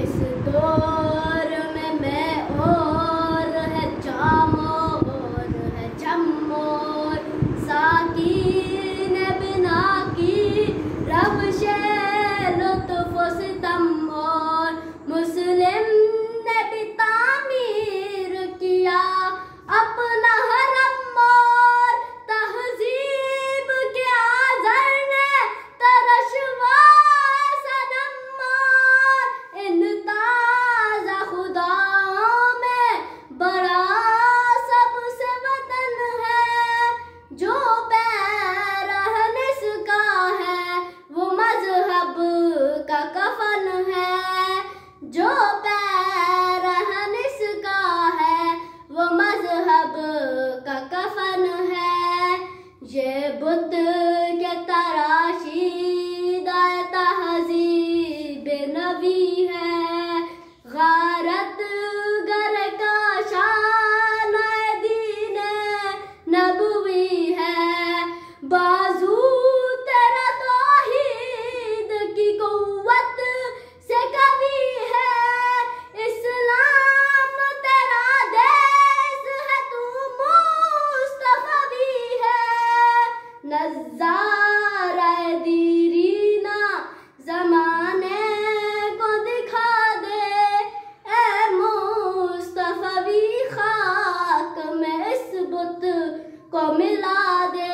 इस दौर में मैं और है जामोर है जमोर साकी ने बिना की रब से लुत्फ सितम और मुस्लिम ने भी तामीर किया अपना हरम और तहजीब के आज़र ने तरशवा सनम और इन ताज़ा खुदाओं में बड़ा सबसे वतन है जो पैरहनिस का है वो मजहब का कफन है जो पैरहनिस का है वो मजहब का कफन है ये बुत के तराशीदा तहजीब नबी है गारत गर का शान दीन नबवी है बाजू तेरा तौहीद की कुव्वत से कभी है इस्लाम तेरा देश है तू मुस्तफवी है नज़ारा दीरीना ज़माने को दिखा दे ए मुस्तफवी खाक में इस बुत को मिला दे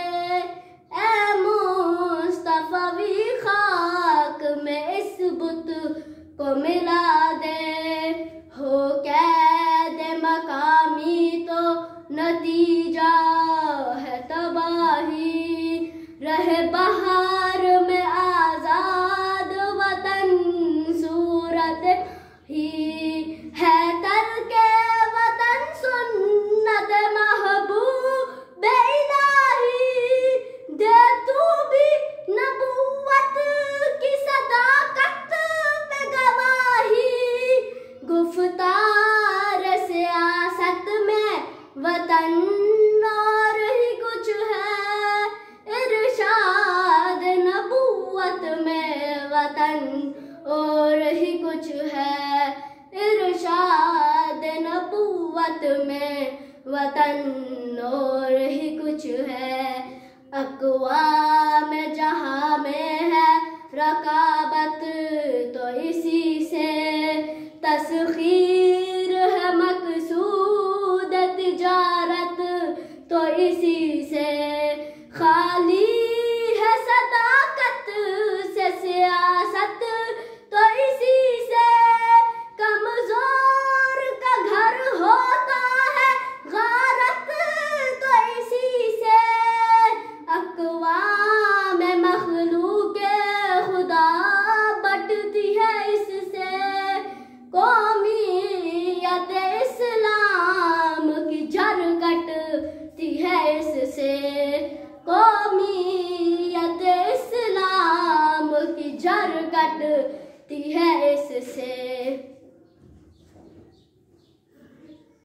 ए मुस्तफवी खाक में इस बुत को मिला दे हो कैद मकामी तो नतीजा है तबाही रहे बहार में आजाद वतन सूरत ही है तरके वतन सुन्नत महबूब इलाही दे तू भी नबूवत की सदाकत पे गवाही गुफ्तार सियासत में वतन और ही कुछ है इरशाद नबूवत में वतन और ही कुछ है इरशाद नबूवत में वतन और ही कुछ है अक़वाम जहाँ में है रकाबत तो इसी से तस्खीर है मकसूद तिजारत तो इसी से खाली है सदाकत से सियासत तो इसी से कमजोर का घर होता है गारत तो इसी से अक़वाम मखलूक खुदा बटती है इससे कौमियत इस्लाम की जड़ कटती है इससे कौमियत इस्लाम की जड़ कटती है इससे।